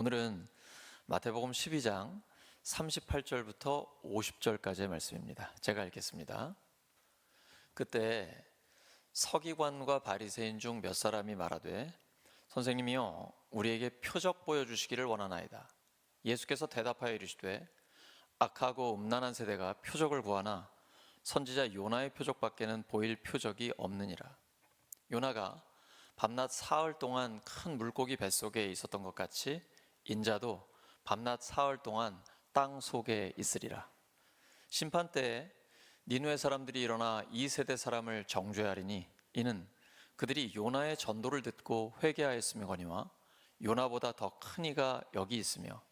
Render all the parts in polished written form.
오늘은 마태복음 12장 38절부터 50절까지의 말씀입니다. 제가 읽겠습니다. 그때 서기관과 바리새인 중 몇 사람이 말하되 선생님이여 우리에게 표적 보여주시기를 원하나이다. 예수께서 대답하여 이르시되 악하고 음란한 세대가 표적을 구하나 선지자 요나의 표적밖에는 보일 표적이 없느니라. 요나가 밤낮 사흘 동안 큰 물고기 뱃속에 있었던 것 같이 인자도 밤낮 사흘 동안 땅 속에 있으리라. 심판 때에 니느웨 사람들이 일어나 이 세대 사람을 정죄하리니 이는 그들이 요나의 전도를 듣고 회개하였음이거니와 요나보다 더 큰 이가 여기 있으며,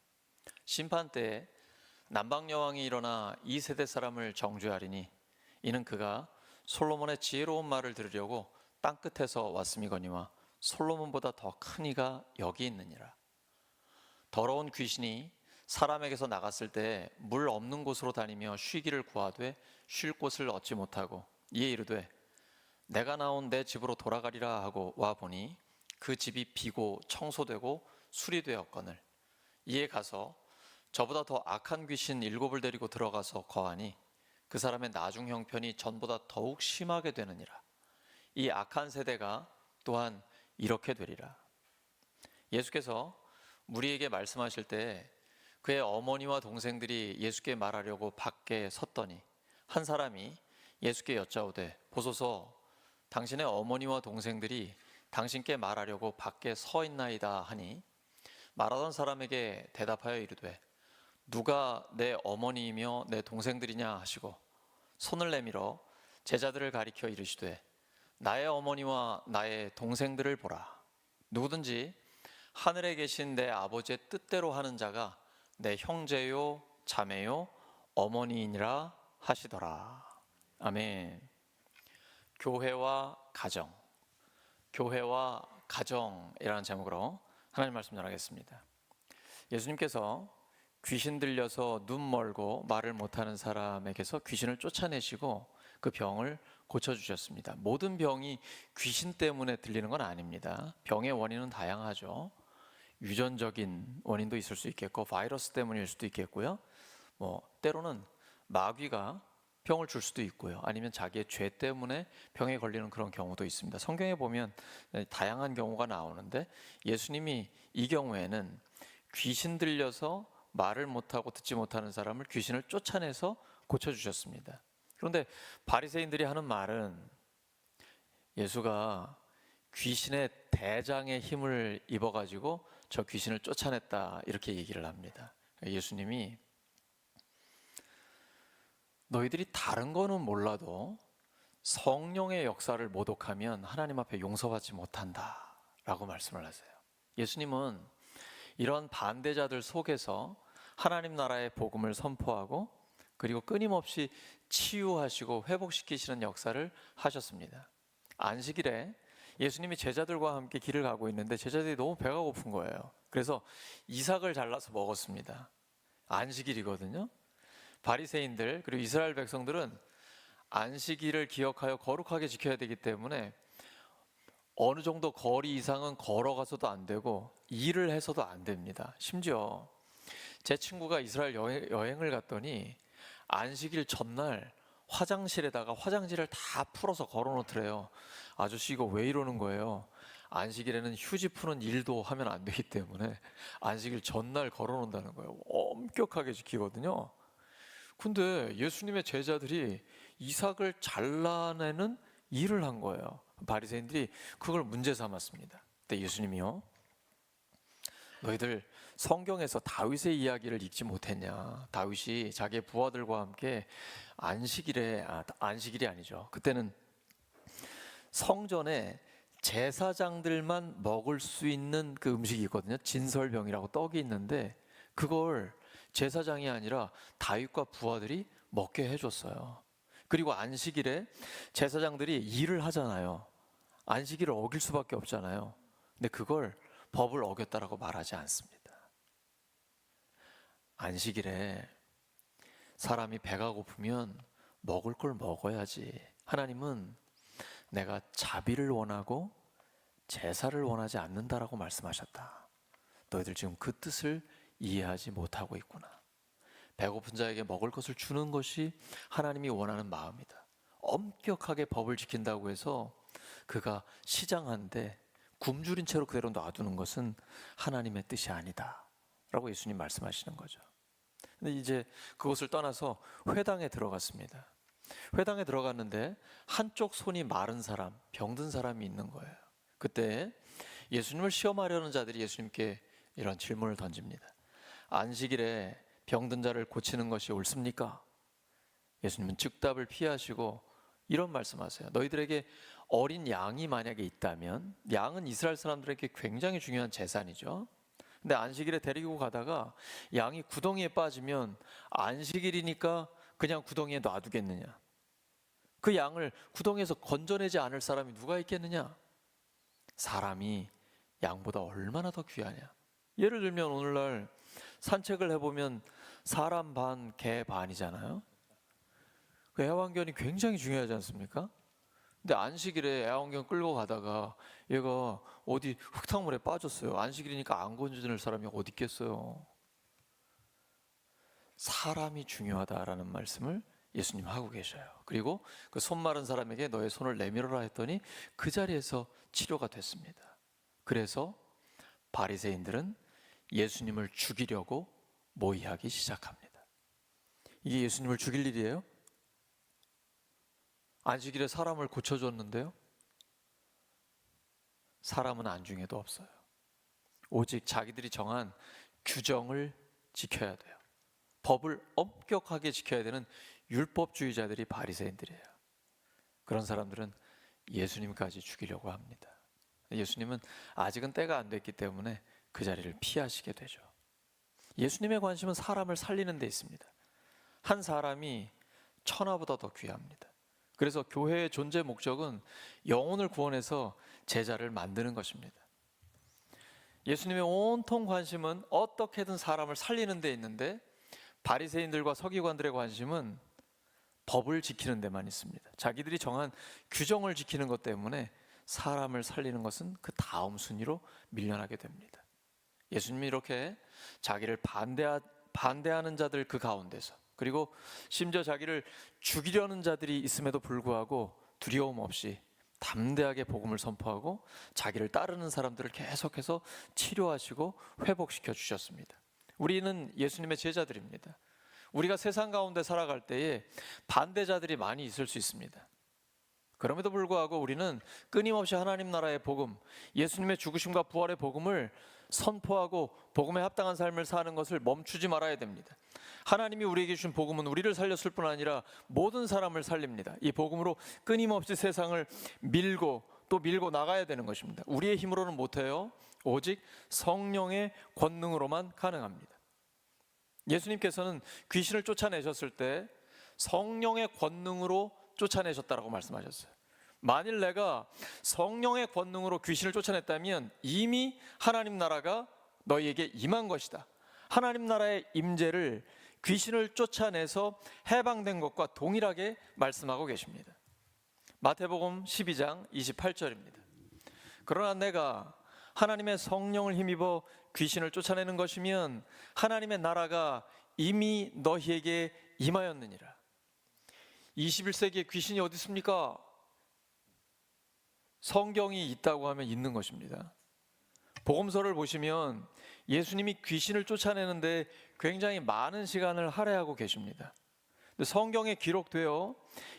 심판 때에 남방 여왕이 일어나 이 세대 사람을 정죄하리니 이는 그가 솔로몬의 지혜로운 말을 들으려고 땅끝에서 왔음이거니와 솔로몬보다 더 큰 이가 여기 있느니라. 더러운 귀신이 사람에게서 나갔을 때 물 없는 곳으로 다니며 쉬기를 구하되 쉴 곳을 얻지 못하고 이에 이르되 내가 나온 내 집으로 돌아가리라 하고 와보니 그 집이 비고 청소되고 수리되었거늘 이에 가서 저보다 더 악한 귀신 7을 데리고 들어가서 거하니 그 사람의 나중 형편이 전보다 더욱 심하게 되느니라. 이 악한 세대가 또한 이렇게 되리라. 예수께서 무리에게 말씀하실 때 그의 어머니와 동생들이 예수께 말하려고 밖에 섰더니 한 사람이 예수께 여짜오되 보소서 당신의 어머니와 동생들이 당신께 말하려고 밖에 서 있나이다 하니 말하던 사람에게 대답하여 이르되 누가 내 어머니이며 내 동생들이냐 하시고 손을 내밀어 제자들을 가리켜 이르시되 나의 어머니와 나의 동생들을 보라. 누구든지 하늘에 계신 내 아버지의 뜻대로 하는 자가 내 형제요 자매요 어머니이니라 하시더라. 아멘. 교회와 가정, 교회와 가정이라는 제목으로 하나님 말씀 전하겠습니다. 예수님께서 귀신 들려서 눈 멀고 말을 못하는 사람에게서 귀신을 쫓아내시고 그 병을 고쳐주셨습니다. 모든 병이 귀신 때문에 들리는 건 아닙니다. 병의 원인은 다양하죠. 유전적인 원인도 있을 수 있겠고 바이러스 때문일 수도 있겠고요. 때로는 마귀가 병을 줄 수도 있고요. 아니면 자기의 죄 때문에 병에 걸리는 그런 경우도 있습니다. 성경에 보면 다양한 경우가 나오는데 예수님이 이 경우에는 귀신 들려서 말을 못하고 듣지 못하는 사람을 귀신을 쫓아내서 고쳐주셨습니다. 그런데 바리새인들이 하는 말은 예수가 귀신의 대장의 힘을 입어가지고 저 귀신을 쫓아냈다 이렇게 얘기를 합니다. 예수님이 너희들이 다른 거는 몰라도 성령의 역사를 모독하면 하나님 앞에 용서받지 못한다 라고 말씀을 하세요. 예수님은 이런 반대자들 속에서 하나님 나라의 복음을 선포하고 그리고 끊임없이 치유하시고 회복시키시는 역사를 하셨습니다. 안식일에 예수님이 제자들과 함께 길을 가고 있는데 제자들이 너무 배가 고픈 거예요. 그래서 이삭을 잘라서 먹었습니다. 안식일이거든요. 바리새인들 그리고 이스라엘 백성들은 안식일을 기억하여 거룩하게 지켜야 되기 때문에 어느 정도 거리 이상은 걸어가서도 안 되고 일을 해서도 안 됩니다. 심지어 제 친구가 이스라엘 여행을 갔더니 안식일 전날 화장실에다가 화장지를 다 풀어서 걸어놓더래요. 아저씨 이거 왜 이러는 거예요? 안식일에는 휴지 푸는 일도 하면 안 되기 때문에 안식일 전날 걸어놓는다는 거예요. 엄격하게 지키거든요. 근데 예수님의 제자들이 이삭을 잘라내는 일을 한 거예요. 바리새인들이 그걸 문제 삼았습니다. 근데 예수님이요, 너희들 성경에서 다윗의 이야기를 읽지 못했냐? 다윗이 자기의 부하들과 함께 안식일이 아니죠. 그때는 성전에 제사장들만 먹을 수 있는 그 음식이 있거든요. 진설병이라고 떡이 있는데 그걸 제사장이 아니라 다윗과 부하들이 먹게 해줬어요. 그리고 안식일에 제사장들이 일을 하잖아요. 안식일을 어길 수밖에 없잖아요. 근데 그걸 법을 어겼다라고 말하지 않습니다. 안식일에 사람이 배가 고프면 먹을 걸 먹어야지. 하나님은 내가 자비를 원하고 제사를 원하지 않는다라고 말씀하셨다. 너희들 지금 그 뜻을 이해하지 못하고 있구나. 배고픈 자에게 먹을 것을 주는 것이 하나님이 원하는 마음이다. 엄격하게 법을 지킨다고 해서 그가 시장한데 굶주린 채로 그대로 놔두는 것은 하나님의 뜻이 아니다 라고 예수님 말씀하시는 거죠. 근데 이제 그곳을 떠나서 회당에 들어갔습니다. 회당에 들어갔는데 한쪽 손이 마른 사람, 병든 사람이 있는 거예요. 그때 예수님을 시험하려는 자들이 예수님께 이런 질문을 던집니다. 안식일에 병든 자를 고치는 것이 옳습니까? 예수님은 즉답을 피하시고 이런 말씀하세요. 너희들에게 어린 양이 만약에 있다면, 양은 이스라엘 사람들에게 굉장히 중요한 재산이죠. 근데 안식일에 데리고 가다가 양이 구덩이에 빠지면 안식일이니까 그냥 구덩이에 놔두겠느냐? 그 양을 구덩이에서 건져내지 않을 사람이 누가 있겠느냐? 사람이 양보다 얼마나 더 귀하냐? 예를 들면 오늘날 산책을 해보면 사람 반, 개 반이잖아요. 그 애완견이 굉장히 중요하지 않습니까? 근데 안식일에 애완견 끌고 가다가 얘가 어디 흙탕물에 빠졌어요. 안식일이니까 안 건져낼 사람이 어디 있겠어요. 사람이 중요하다라는 말씀을 예수님 하고 계셔요. 그리고 그 손 마른 사람에게 너의 손을 내밀어라 했더니 그 자리에서 치료가 됐습니다. 그래서 바리새인들은 예수님을 죽이려고 모의하기 시작합니다. 이게 예수님을 죽일 일이에요? 안식일에 사람을 고쳐줬는데요. 사람은 안중에도 없어요. 오직 자기들이 정한 규정을 지켜야 돼요. 법을 엄격하게 지켜야 되는 율법주의자들이 바리새인들이에요. 그런 사람들은 예수님까지 죽이려고 합니다. 예수님은 아직은 때가 안 됐기 때문에 그 자리를 피하시게 되죠. 예수님의 관심은 사람을 살리는 데 있습니다. 한 사람이 천하보다 더 귀합니다. 그래서 교회의 존재 목적은 영혼을 구원해서 제자를 만드는 것입니다. 예수님의 온통 관심은 어떻게든 사람을 살리는 데 있는데 바리새인들과 서기관들의 관심은 법을 지키는 데만 있습니다. 자기들이 정한 규정을 지키는 것 때문에 사람을 살리는 것은 그 다음 순위로 밀려나게 됩니다. 예수님이 이렇게 자기를 반대하는 자들 그 가운데서, 그리고 심지어 자기를 죽이려는 자들이 있음에도 불구하고 두려움 없이 담대하게 복음을 선포하고 자기를 따르는 사람들을 계속해서 치료하시고 회복시켜 주셨습니다. 우리는 예수님의 제자들입니다. 우리가 세상 가운데 살아갈 때에 반대자들이 많이 있을 수 있습니다. 그럼에도 불구하고 우리는 끊임없이 하나님 나라의 복음, 예수님의 죽으심과 부활의 복음을 선포하고 복음에 합당한 삶을 사는 것을 멈추지 말아야 됩니다. 하나님이 우리에게 주신 복음은 우리를 살렸을 뿐 아니라 모든 사람을 살립니다. 이 복음으로 끊임없이 세상을 밀고 또 밀고 나가야 되는 것입니다. 우리의 힘으로는 못해요. 오직 성령의 권능으로만 가능합니다. 예수님께서는 귀신을 쫓아내셨을 때 성령의 권능으로 쫓아내셨다라고 말씀하셨어요. 만일 내가 성령의 권능으로 귀신을 쫓아냈다면 이미 하나님 나라가 너희에게 임한 것이다. 하나님 나라의 임재를 귀신을 쫓아내서 해방된 것과 동일하게 말씀하고 계십니다. 마태복음 12장 28절입니다. 그러나 내가 하나님의 성령을 힘입어 귀신을 쫓아내는 것이면 하나님의 나라가 이미 너희에게 임하였느니라. 21세기에 귀신이 어디 있습니까? 성경이 있다고 하면 있는 것입니다. 복음서를 보시면 예수님이 귀신을 쫓아내는데 굉장히 많은 시간을 할애하고 계십니다. 성경에 기록되어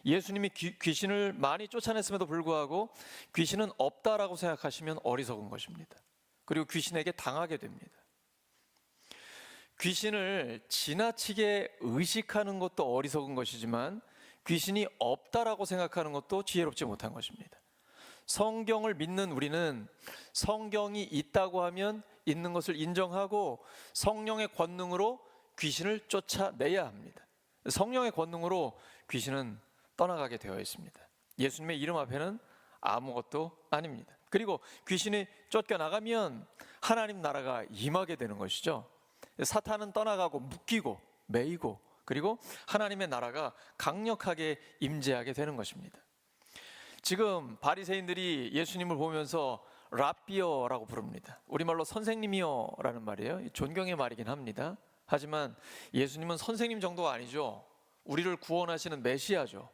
예수님이 귀신을 많이 쫓아냈음에도 불구하고 귀신은 없다라고 생각하시면 어리석은 것입니다. 그리고 귀신에게 당하게 됩니다. 귀신을 지나치게 의식하는 것도 어리석은 것이지만 귀신이 없다라고 생각하는 것도 지혜롭지 못한 것입니다. 성경을 믿는 우리는 성경이 있다고 하면 있는 것을 인정하고 성령의 권능으로 귀신을 쫓아내야 합니다. 성령의 권능으로 귀신은 떠나가게 되어 있습니다. 예수님의 이름 앞에는 아무것도 아닙니다. 그리고 귀신이 쫓겨나가면 하나님 나라가 임하게 되는 것이죠. 사탄은 떠나가고 묶이고 매이고 그리고 하나님의 나라가 강력하게 임재하게 되는 것입니다. 지금 바리새인들이 예수님을 보면서 랍비어라고 부릅니다. 우리말로 선생님이요라는 말이에요. 존경의 말이긴 합니다. 하지만 예수님은 선생님 정도가 아니죠. 우리를 구원하시는 메시아죠.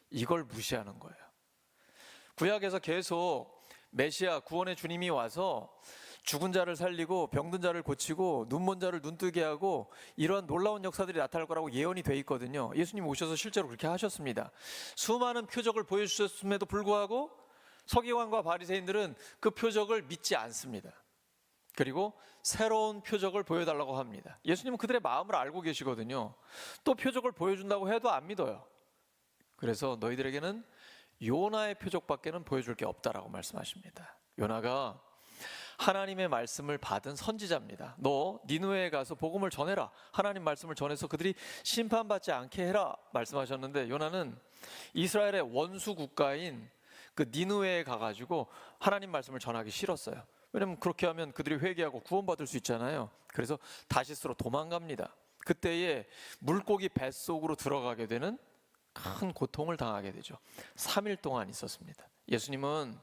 이걸 무시하는 거예요. 구약에서 계속 메시아 구원의 주님이 와서 죽은 자를 살리고 병든 자를 고치고 눈먼 자를 눈뜨게 하고 이러한 놀라운 역사들이 나타날 거라고 예언이 돼 있거든요. 예수님 오셔서 실제로 그렇게 하셨습니다. 수많은 표적을 보여주셨음에도 불구하고 서기관과 바리새인들은 그 표적을 믿지 않습니다. 그리고 새로운 표적을 보여달라고 합니다. 예수님은 그들의 마음을 알고 계시거든요. 또 표적을 보여준다고 해도 안 믿어요. 그래서 너희들에게는 요나의 표적밖에는 보여줄 게 없다라고 말씀하십니다. 요나가 하나님의 말씀을 받은 선지자입니다. 너 니느웨에 가서 복음을 전해라. 하나님 말씀을 전해서 그들이 심판받지 않게 해라 말씀하셨는데, 요나는 이스라엘의 원수 국가인 그 니느웨에 가가지고 하나님 말씀을 전하기 싫었어요. 왜냐면 그렇게 하면 그들이 회개하고 구원받을 수 있잖아요. 그래서 다시스로 도망갑니다. 그때에 물고기 뱃속으로 들어가게 되는 큰 고통을 당하게 되죠. 3일 동안 있었습니다. 예수님은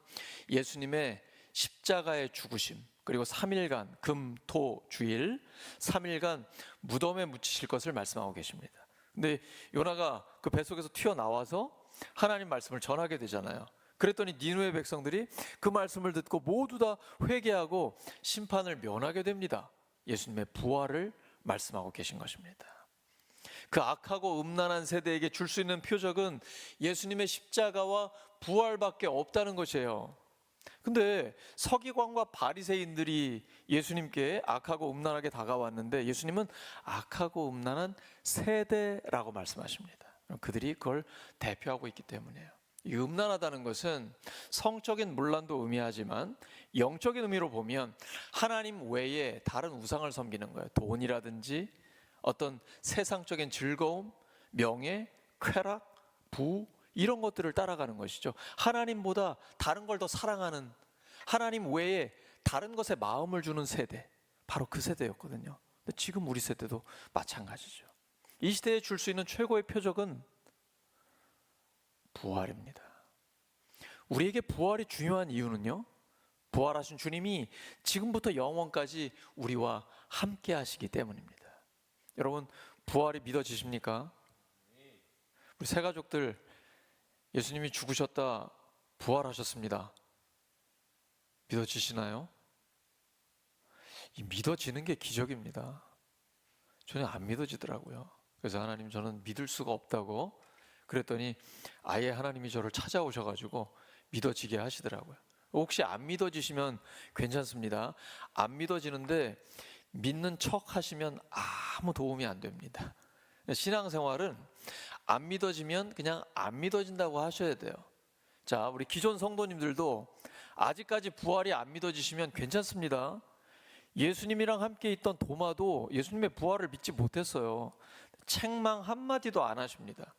예수님의 십자가의 죽으심, 그리고 3일간 금, 토, 주일 3일간 무덤에 묻히실 것을 말씀하고 계십니다. 근데 요나가 그 뱃속에서 튀어나와서 하나님 말씀을 전하게 되잖아요. 그랬더니 니느웨 백성들이 그 말씀을 듣고 모두 다 회개하고 심판을 면하게 됩니다. 예수님의 부활을 말씀하고 계신 것입니다. 그 악하고 음란한 세대에게 줄 수 있는 표적은 예수님의 십자가와 부활밖에 없다는 것이에요. 근데 서기관과 바리새인들이 예수님께 악하고 음란하게 다가왔는데 예수님은 악하고 음란한 세대라고 말씀하십니다. 그들이 그걸 대표하고 있기 때문이에요. 이 음란하다는 것은 성적인 문란도 의미하지만 영적인 의미로 보면 하나님 외에 다른 우상을 섬기는 거예요. 돈이라든지 어떤 세상적인 즐거움, 명예, 쾌락, 부 이런 것들을 따라가는 것이죠. 하나님보다 다른 걸 더 사랑하는, 하나님 외에 다른 것에 마음을 주는 세대, 바로 그 세대였거든요. 근데 지금 우리 세대도 마찬가지죠. 이 시대에 줄 수 있는 최고의 표적은 부활입니다. 우리에게 부활이 중요한 이유는요, 부활하신 주님이 지금부터 영원까지 우리와 함께 하시기 때문입니다. 여러분, 부활이 믿어지십니까? 우리 새가족들, 예수님이 죽으셨다, 부활하셨습니다. 믿어지시나요? 이 믿어지는 게 기적입니다. 저는 안 믿어지더라고요. 그래서 하나님, 저는 믿을 수가 없다고 그랬더니 아예 하나님이 저를 찾아오셔가지고 믿어지게 하시더라고요. 혹시 안 믿어지시면 괜찮습니다. 안 믿어지는데 믿는 척 하시면 아무 도움이 안 됩니다. 신앙생활은 안 믿어지면 그냥 안 믿어진다고 하셔야 돼요. 자, 우리 기존 성도님들도 아직까지 부활이 안 믿어지시면 괜찮습니다. 예수님이랑 함께 있던 도마도 예수님의 부활을 믿지 못했어요. 책망 한마디도 안 하십니다.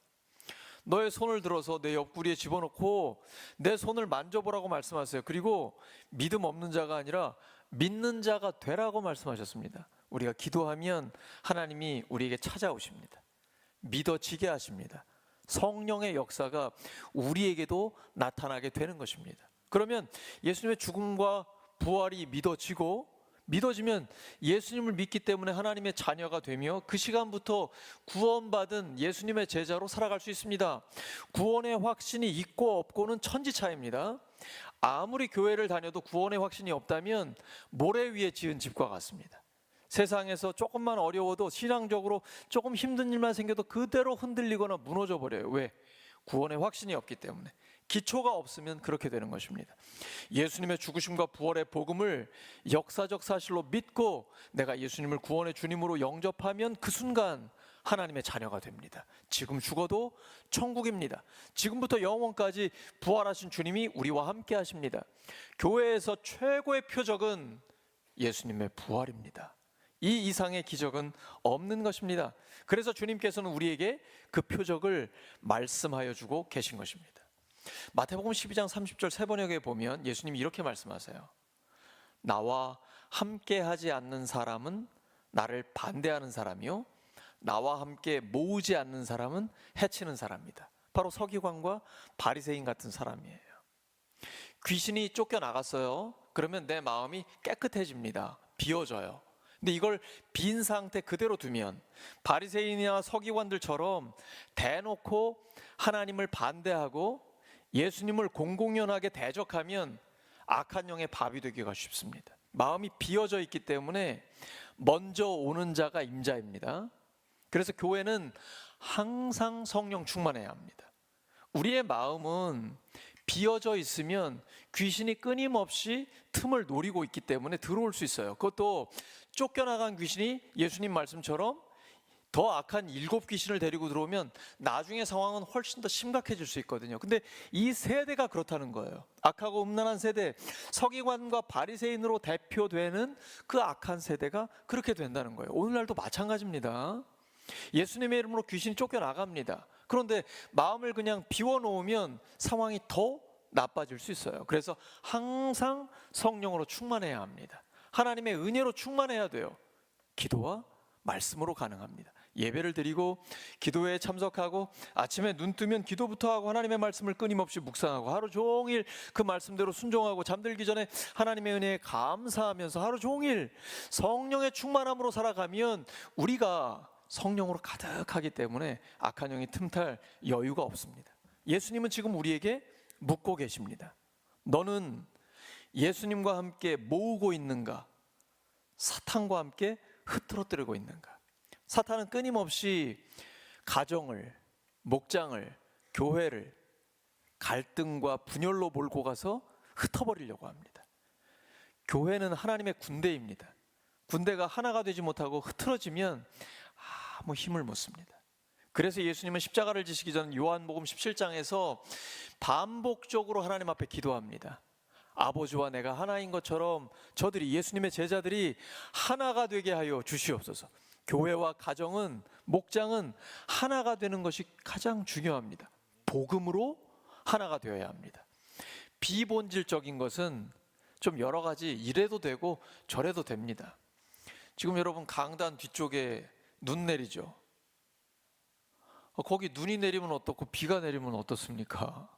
너의 손을 들어서 내 옆구리에 집어넣고 내 손을 만져보라고 말씀하세요. 그리고 믿음 없는 자가 아니라 믿는 자가 되라고 말씀하셨습니다. 우리가 기도하면 하나님이 우리에게 찾아오십니다. 믿어지게 하십니다. 성령의 역사가 우리에게도 나타나게 되는 것입니다. 그러면 예수님의 죽음과 부활이 믿어지면 예수님을 믿기 때문에 하나님의 자녀가 되며 그 시간부터 구원받은 예수님의 제자로 살아갈 수 있습니다. 구원의 확신이 있고 없고는 천지차이입니다. 아무리 교회를 다녀도 구원의 확신이 없다면 모래 위에 지은 집과 같습니다. 세상에서 조금만 어려워도, 신앙적으로 조금 힘든 일만 생겨도 그대로 흔들리거나 무너져 버려요. 왜? 구원의 확신이 없기 때문에. 기초가 없으면 그렇게 되는 것입니다. 예수님의 죽으심과 부활의 복음을 역사적 사실로 믿고 내가 예수님을 구원의 주님으로 영접하면 그 순간 하나님의 자녀가 됩니다. 지금 죽어도 천국입니다. 지금부터 영원까지 부활하신 주님이 우리와 함께 하십니다. 교회에서 최고의 표적은 예수님의 부활입니다. 이 이상의 기적은 없는 것입니다. 그래서 주님께서는 우리에게 그 표적을 말씀하여 주고 계신 것입니다. 마태복음 12장 30절 세 번역에 보면 예수님이 이렇게 말씀하세요. 나와 함께 하지 않는 사람은 나를 반대하는 사람이요, 나와 함께 모으지 않는 사람은 해치는 사람이다. 바로 서기관과 바리새인 같은 사람이에요. 귀신이 쫓겨나갔어요. 그러면 내 마음이 깨끗해집니다. 비워져요. 근데 이걸 빈 상태 그대로 두면 바리새인이나 서기관들처럼 대놓고 하나님을 반대하고 예수님을 공공연하게 대적하면 악한 영의 밥이 되기가 쉽습니다. 마음이 비어져 있기 때문에 먼저 오는 자가 임자입니다. 그래서 교회는 항상 성령 충만해야 합니다. 우리의 마음은 비어져 있으면 귀신이 끊임없이 틈을 노리고 있기 때문에 들어올 수 있어요. 그것도 쫓겨나간 귀신이 예수님 말씀처럼 더 악한 7 귀신을 데리고 들어오면 나중에 상황은 훨씬 더 심각해질 수 있거든요. 근데 이 세대가 그렇다는 거예요. 악하고 음란한 세대, 서기관과 바리새인으로 대표되는 그 악한 세대가 그렇게 된다는 거예요. 오늘날도 마찬가지입니다. 예수님의 이름으로 귀신이 쫓겨나갑니다. 그런데 마음을 그냥 비워놓으면 상황이 더 나빠질 수 있어요. 그래서 항상 성령으로 충만해야 합니다. 하나님의 은혜로 충만해야 돼요. 기도와 말씀으로 가능합니다. 예배를 드리고 기도회에 참석하고 아침에 눈 뜨면 기도부터 하고 하나님의 말씀을 끊임없이 묵상하고 하루 종일 그 말씀대로 순종하고 잠들기 전에 하나님의 은혜에 감사하면서 하루 종일 성령의 충만함으로 살아가면 우리가 성령으로 가득하기 때문에 악한 영이 틈탈 여유가 없습니다. 예수님은 지금 우리에게 묻고 계십니다. 너는 예수님과 함께 모으고 있는가? 사탄과 함께 흐트러뜨리고 있는가? 사탄은 끊임없이 가정을, 목장을, 교회를 갈등과 분열로 몰고 가서 흩어버리려고 합니다. 교회는 하나님의 군대입니다. 군대가 하나가 되지 못하고 흐트러지면 아무 힘을 못 씁니다. 그래서 예수님은 십자가를 지시기 전 요한복음 17장에서 반복적으로 하나님 앞에 기도합니다. 아버지와 내가 하나인 것처럼 저들이, 예수님의 제자들이 하나가 되게 하여 주시옵소서. 교회와 가정은, 목장은 하나가 되는 것이 가장 중요합니다. 복음으로 하나가 되어야 합니다. 비본질적인 것은 좀 여러 가지 이래도 되고 저래도 됩니다. 지금 여러분 강단 뒤쪽에 눈 내리죠. 거기 눈이 내리면 어떻고 비가 내리면 어떻습니까?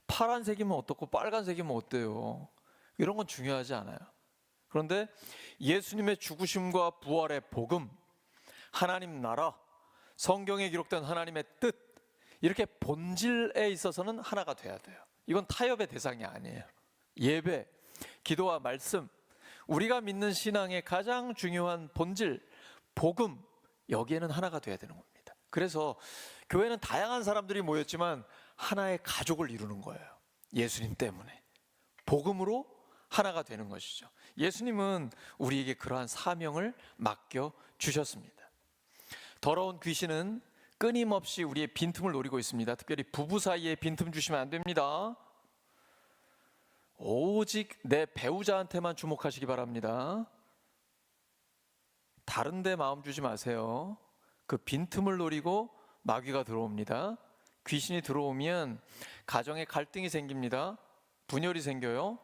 파란색이면 어떻고 빨간색이면 어때요? 이런 건 중요하지 않아요. 그런데 예수님의 죽으심과 부활의 복음, 하나님 나라, 성경에 기록된 하나님의 뜻, 이렇게 본질에 있어서는 하나가 돼야 돼요. 이건 타협의 대상이 아니에요. 예배, 기도와 말씀, 우리가 믿는 신앙의 가장 중요한 본질, 복음, 여기에는 하나가 돼야 되는 겁니다. 그래서 교회는 다양한 사람들이 모였지만 하나의 가족을 이루는 거예요. 예수님 때문에. 복음으로 하나가 되는 것이죠. 예수님은 우리에게 그러한 사명을 맡겨 주셨습니다. 더러운 귀신은 끊임없이 우리의 빈틈을 노리고 있습니다. 특별히 부부 사이에 빈틈 주시면 안 됩니다. 오직 내 배우자한테만 주목하시기 바랍니다. 다른 데 마음 주지 마세요. 그 빈틈을 노리고 마귀가 들어옵니다. 귀신이 들어오면 가정에 갈등이 생깁니다. 분열이 생겨요.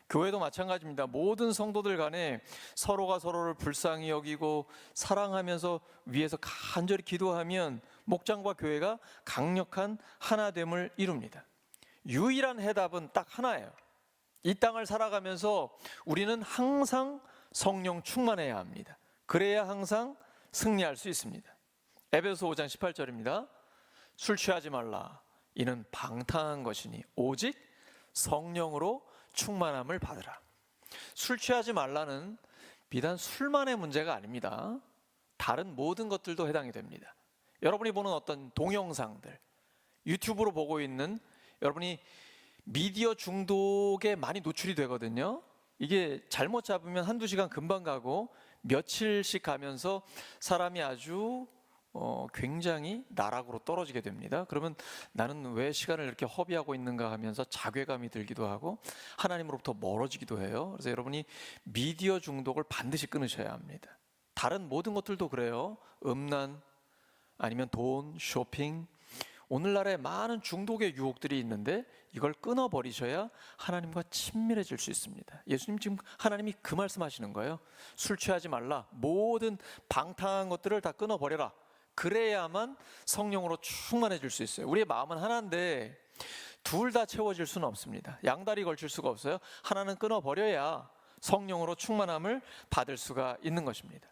교회도 마찬가지입니다. 모든 성도들 간에 서로가 서로를 불쌍히 여기고 사랑하면서 위에서 간절히 기도하면 목장과 교회가 강력한 하나됨을 이룹니다. 유일한 해답은 딱 하나예요. 이 땅을 살아가면서 우리는 항상 성령 충만해야 합니다. 그래야 항상 승리할 수 있습니다. 에베소 5장 18절입니다. 술 취하지 말라. 이는 방탕한 것이니 오직 성령으로 충만함을 받으라. 술 취하지 말라는 비단 술만의 문제가 아닙니다. 다른 모든 것들도 해당이 됩니다. 여러분이 보는 어떤 동영상들, 유튜브로 보고 있는, 여러분이 미디어 중독에 많이 노출이 되거든요. 이게 잘못 잡으면 한두 시간 금방 가고 며칠씩 가면서 사람이 아주 굉장히 나락으로 떨어지게 됩니다. 그러면 나는 왜 시간을 이렇게 허비하고 있는가 하면서 자괴감이 들기도 하고 하나님으로부터 멀어지기도 해요. 그래서 여러분이 미디어 중독을 반드시 끊으셔야 합니다. 다른 모든 것들도 그래요. 음란, 아니면 돈, 쇼핑, 오늘날에 많은 중독의 유혹들이 있는데 이걸 끊어버리셔야 하나님과 친밀해질 수 있습니다. 예수님 지금 하나님이 그 말씀하시는 거예요. 술 취하지 말라. 모든 방탕한 것들을 다 끊어버려라. 그래야만 성령으로 충만해질 수 있어요. 우리의 마음은 하나인데 둘 다 채워질 수는 없습니다. 양다리 걸칠 수가 없어요. 하나는 끊어버려야 성령으로 충만함을 받을 수가 있는 것입니다.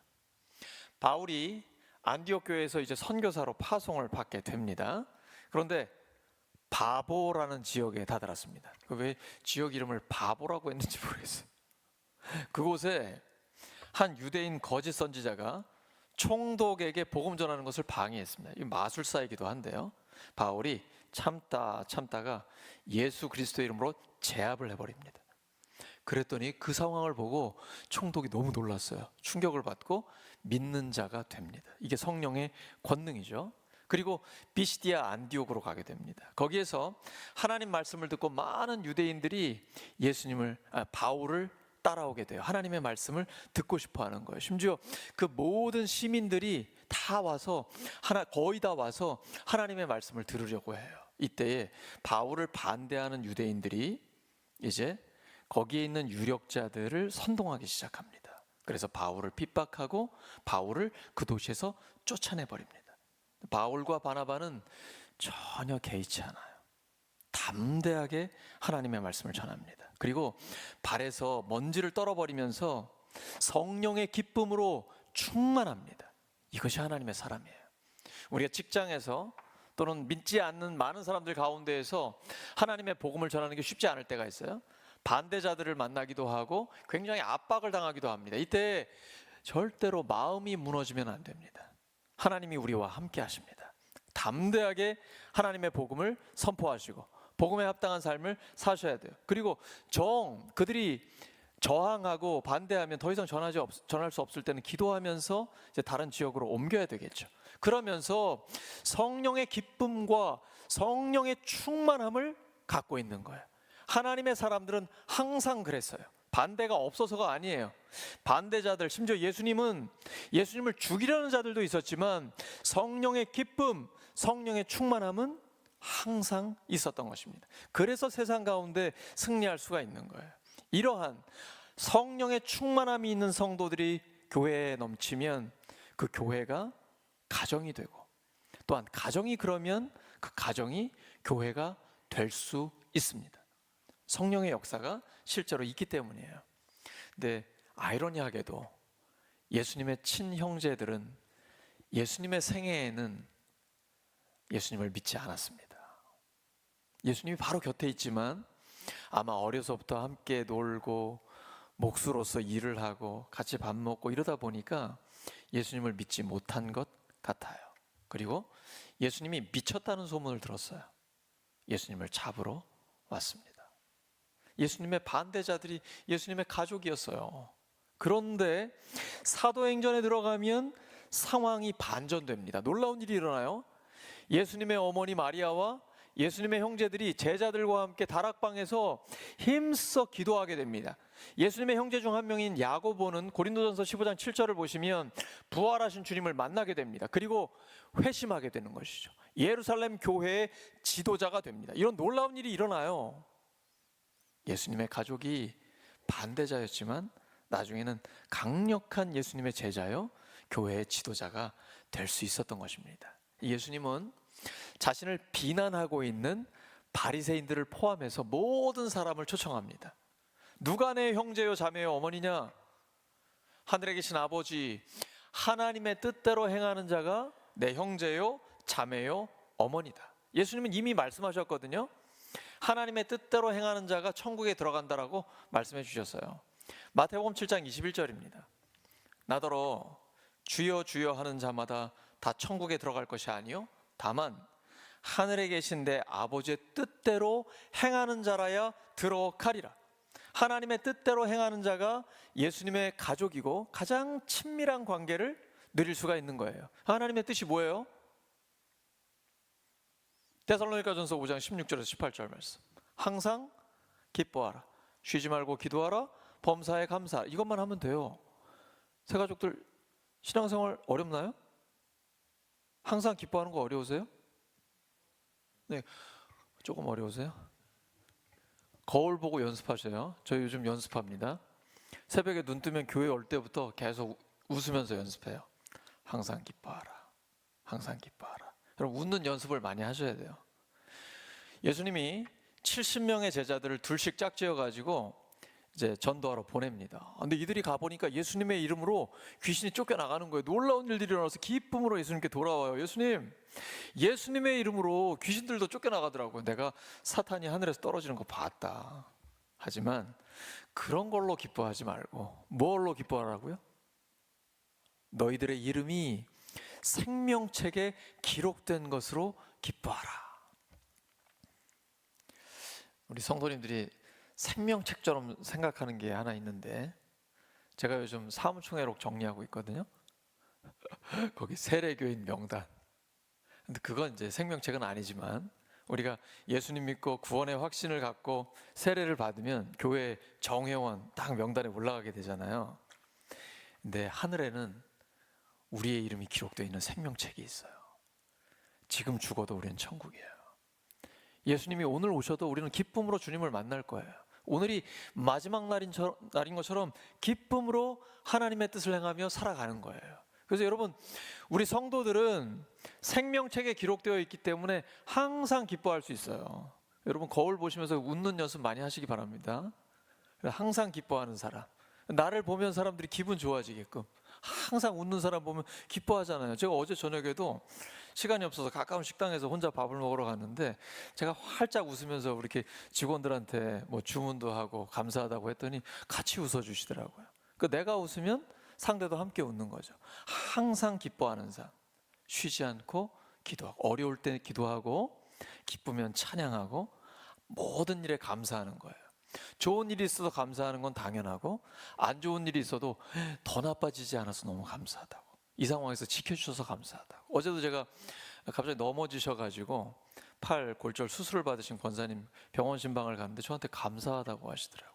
바울이 안디옥 교회에서 이제 선교사로 파송을 받게 됩니다. 그런데 바보라는 지역에 다다랐습니다. 왜 지역 이름을 바보라고 했는지 모르겠어요. 그곳에 한 유대인 거짓 선지자가 총독에게 복음 전하는 것을 방해했습니다. 이 마술사이기도 한데요. 바울이 참다가 예수 그리스도의 이름으로 제압을 해버립니다. 그랬더니 그 상황을 보고 총독이 너무 놀랐어요. 충격을 받고 믿는 자가 됩니다. 이게 성령의 권능이죠. 그리고 비시디아 안디옥으로 가게 됩니다. 거기에서 하나님 말씀을 듣고 많은 유대인들이 바울을 따라오게 돼요. 하나님의 말씀을 듣고 싶어 하는 거예요. 심지어 그 모든 시민들이 다 와서 거의 다 와서 하나님의 말씀을 들으려고 해요. 이때에 바울을 반대하는 유대인들이 이제 거기에 있는 유력자들을 선동하기 시작합니다. 그래서 바울을 핍박하고 바울을 그 도시에서 쫓아내 버립니다. 바울과 바나바는 전혀 개의치 않아요. 담대하게 하나님의 말씀을 전합니다. 그리고 발에서 먼지를 떨어버리면서 성령의 기쁨으로 충만합니다. 이것이 하나님의 사람이에요. 우리가 직장에서 또는 믿지 않는 많은 사람들 가운데에서 하나님의 복음을 전하는 게 쉽지 않을 때가 있어요. 반대자들을 만나기도 하고 굉장히 압박을 당하기도 합니다. 이때 절대로 마음이 무너지면 안 됩니다. 하나님이 우리와 함께 하십니다. 담대하게 하나님의 복음을 선포하시고 복음에 합당한 삶을 사셔야 돼요. 그리고 그들이 저항하고 반대하면 더 이상 전할 수 없을 때는 기도하면서 이제 다른 지역으로 옮겨야 되겠죠. 그러면서 성령의 기쁨과 성령의 충만함을 갖고 있는 거예요. 하나님의 사람들은 항상 그랬어요. 반대가 없어서가 아니에요. 반대자들, 심지어 예수님을 죽이려는 자들도 있었지만 성령의 기쁨, 성령의 충만함은 항상 있었던 것입니다. 그래서 세상 가운데 승리할 수가 있는 거예요. 이러한 성령의 충만함이 있는 성도들이 교회에 넘치면 그 교회가 가정이 되고, 또한 가정이 그러면 그 가정이 교회가 될 수 있습니다. 성령의 역사가 실제로 있기 때문이에요. 근데 아이러니하게도 예수님의 친형제들은 예수님의 생애에는 예수님을 믿지 않았습니다. 예수님이 바로 곁에 있지만 아마 어려서부터 함께 놀고 목수로서 일을 하고 같이 밥 먹고 이러다 보니까 예수님을 믿지 못한 것 같아요. 그리고 예수님이 미쳤다는 소문을 들었어요. 예수님을 잡으러 왔습니다. 예수님의 반대자들이 예수님의 가족이었어요. 그런데 사도행전에 들어가면 상황이 반전됩니다. 놀라운 일이 일어나요. 예수님의 어머니 마리아와 예수님의 형제들이 제자들과 함께 다락방에서 힘써 기도하게 됩니다. 예수님의 형제 중 한 명인 야고보는 고린도전서 15장 7절을 보시면 부활하신 주님을 만나게 됩니다. 그리고 회심하게 되는 것이죠. 예루살렘 교회의 지도자가 됩니다. 이런 놀라운 일이 일어나요. 예수님의 가족이 반대자였지만 나중에는 강력한 예수님의 제자요, 교회의 지도자가 될 수 있었던 것입니다. 예수님은 자신을 비난하고 있는 바리새인들을 포함해서 모든 사람을 초청합니다. 누가 내 형제요 자매요 어머니냐? 하늘에 계신 아버지, 하나님의 뜻대로 행하는 자가 내 형제요 자매요 어머니다. 예수님은 이미 말씀하셨거든요. 하나님의 뜻대로 행하는 자가 천국에 들어간다라고 말씀해 주셨어요. 마태복음 7장 21절입니다. 나더러 주여 주여 하는 자마다 다 천국에 들어갈 것이 아니요 다만 하늘에 계신 내 아버지의 뜻대로 행하는 자라야 들어가리라. 하나님의 뜻대로 행하는 자가 예수님의 가족이고 가장 친밀한 관계를 누릴 수가 있는 거예요. 하나님의 뜻이 뭐예요? 데살로니가전서 5장 16절에서 18절 말씀. 항상 기뻐하라, 쉬지 말고 기도하라, 범사에 감사하라. 이것만 하면 돼요. 새 가족들 신앙생활 어렵나요? 항상 기뻐하는 거 어려우세요? 네, 조금 어려우세요? 거울 보고 연습하세요. 저희 요즘 연습합니다. 새벽에 눈 뜨면 교회 올 때부터 계속 웃으면서 연습해요. 항상 기뻐하라, 항상 기뻐하라. 여러분 웃는 연습을 많이 하셔야 돼요. 예수님이 70명의 제자들을 둘씩 짝지어 가지고 이제 전도하러 보냅니다. 근데 이들이 가보니까 예수님의 이름으로 귀신이 쫓겨나가는 거예요. 놀라운 일들이 일어나서 기쁨으로 예수님께 돌아와요. 예수님의 이름으로 귀신들도 쫓겨나가더라고요. 내가 사탄이 하늘에서 떨어지는 거 봤다. 하지만 그런 걸로 기뻐하지 말고 뭘로 기뻐하라고요? 너희들의 이름이 생명책에 기록된 것으로 기뻐하라. 우리 성도님들이 생명책처럼 생각하는 게 하나 있는데, 제가 요즘 사무총회록 정리하고 있거든요. 거기 세례교인 명단. 근데 그건 이제 생명책은 아니지만 우리가 예수님 믿고 구원의 확신을 갖고 세례를 받으면 교회 정회원 딱 명단에 올라가게 되잖아요. 근데 하늘에는 우리의 이름이 기록되어 있는 생명책이 있어요. 지금 죽어도 우리는 천국이에요. 예수님이 오늘 오셔도 우리는 기쁨으로 주님을 만날 거예요. 오늘이 마지막 날인 것처럼 기쁨으로 하나님의 뜻을 행하며 살아가는 거예요. 그래서 여러분, 우리 성도들은 생명책에 기록되어 있기 때문에 항상 기뻐할 수 있어요. 여러분, 거울 보시면서 웃는 연습 많이 하시기 바랍니다. 항상 기뻐하는 사람, 나를 보면 사람들이 기분 좋아지게끔 항상 웃는 사람 보면 기뻐하잖아요. 제가 어제 저녁에도 시간이 없어서 가까운 식당에서 혼자 밥을 먹으러 갔는데 제가 활짝 웃으면서 이렇게 직원들한테 뭐 주문도 하고 감사하다고 했더니 같이 웃어주시더라고요. 내가 웃으면 상대도 함께 웃는 거죠. 항상 기뻐하는 삶, 쉬지 않고 기도하고, 어려울 때 기도하고, 기쁘면 찬양하고, 모든 일에 감사하는 거예요. 좋은 일이 있어도 감사하는 건 당연하고, 안 좋은 일이 있어도 더 나빠지지 않아서 너무 감사하다고, 이 상황에서 지켜주셔서 감사하다고. 어제도 제가 갑자기 넘어지셔가지고 팔 골절 수술을 받으신 권사님 병원 신방을 갔는데 저한테 감사하다고 하시더라고요.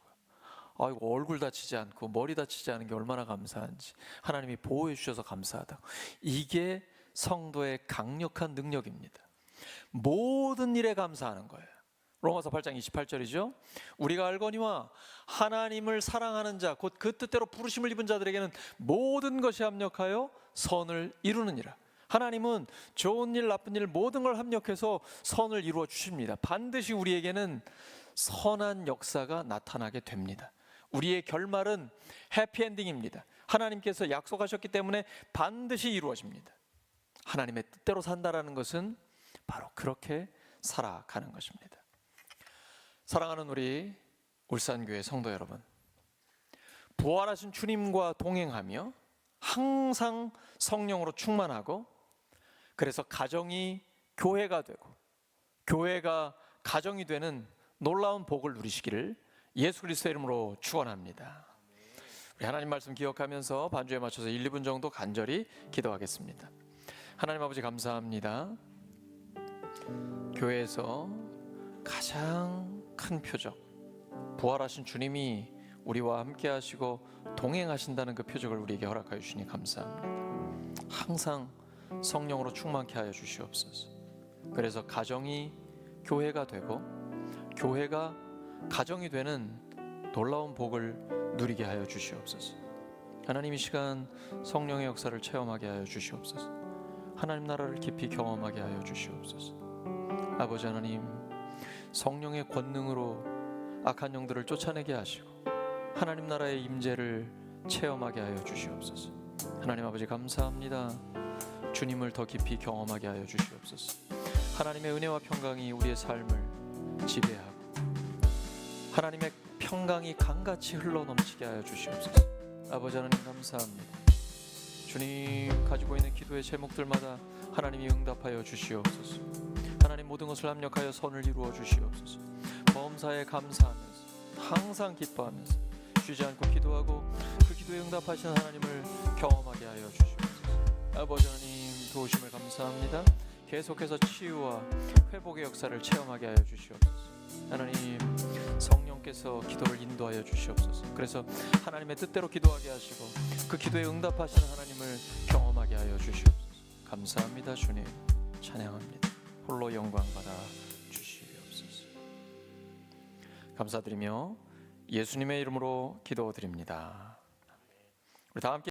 아이고, 얼굴 다치지 않고 머리 다치지 않은 게 얼마나 감사한지, 하나님이 보호해 주셔서 감사하다고. 이게 성도의 강력한 능력입니다. 모든 일에 감사하는 거예요. 로마서 8장 28절이죠. 우리가 알거니와 하나님을 사랑하는 자, 곧 그 뜻대로 부르심을 입은 자들에게는 모든 것이 합력하여 선을 이루느니라. 하나님은 좋은 일, 나쁜 일 모든 걸 합력해서 선을 이루어 주십니다. 반드시 우리에게는 선한 역사가 나타나게 됩니다. 우리의 결말은 해피엔딩입니다. 하나님께서 약속하셨기 때문에 반드시 이루어집니다. 하나님의 뜻대로 산다라는 것은 바로 그렇게 살아가는 것입니다. 사랑하는 우리 울산교회 성도 여러분, 부활하신 주님과 동행하며 항상 성령으로 충만하고, 그래서 가정이 교회가 되고 교회가 가정이 되는 놀라운 복을 누리시기를 예수 그리스도의 이름으로 축원합니다. 우리 하나님 말씀 기억하면서 반주에 맞춰서 1, 2분 정도 간절히 기도하겠습니다. 하나님 아버지, 감사합니다. 교회에서 가장 큰 표적, 부활하신 주님이 우리와 함께 하시고 동행하신다는 그 표적을 우리에게 허락하여 주시니 감사합니다. 항상 성령으로 충만케 하여 주시옵소서. 그래서 가정이 교회가 되고 교회가 가정이 되는 놀라운 복을 누리게 하여 주시옵소서. 하나님, 이 시간 성령의 역사를 체험하게 하여 주시옵소서. 하나님 나라를 깊이 경험하게 하여 주시옵소서. 아버지 하나님, 성령의 권능으로 악한 영들을 쫓아내게 하시고 하나님 나라의 임재를 체험하게 하여 주시옵소서. 하나님 아버지, 감사합니다. 주님을 더 깊이 경험하게 하여 주시옵소서. 하나님의 은혜와 평강이 우리의 삶을 지배하고 하나님의 평강이 강같이 흘러넘치게 하여 주시옵소서. 아버지 하나님, 감사합니다. 주님 가지고 있는 기도의 제목들마다 하나님이 응답하여 주시옵소서. 하나님, 모든 것을 합력하여 선을 이루어 주시옵소서. 범사에 감사하면서 항상 기뻐하면서 쉬지 않고 기도하고 그 기도에 응답하시는 하나님을 경험하게 하여 주시옵소서. 아버지 하나님, 도우심을 감사합니다. 계속해서 치유와 회복의 역사를 체험하게 하여 주시옵소서. 하나님, 성령께서 기도를 인도하여 주시옵소서. 그래서 하나님의 뜻대로 기도하게 하시고 그 기도에 응답하시는 하나님을 경험하게 하여 주시옵소서. 감사합니다. 주님, 찬양합니다. 홀로 영광 받아 주시옵소서. 감사드리며 예수님의 이름으로 기도드립니다. 우리 다 함께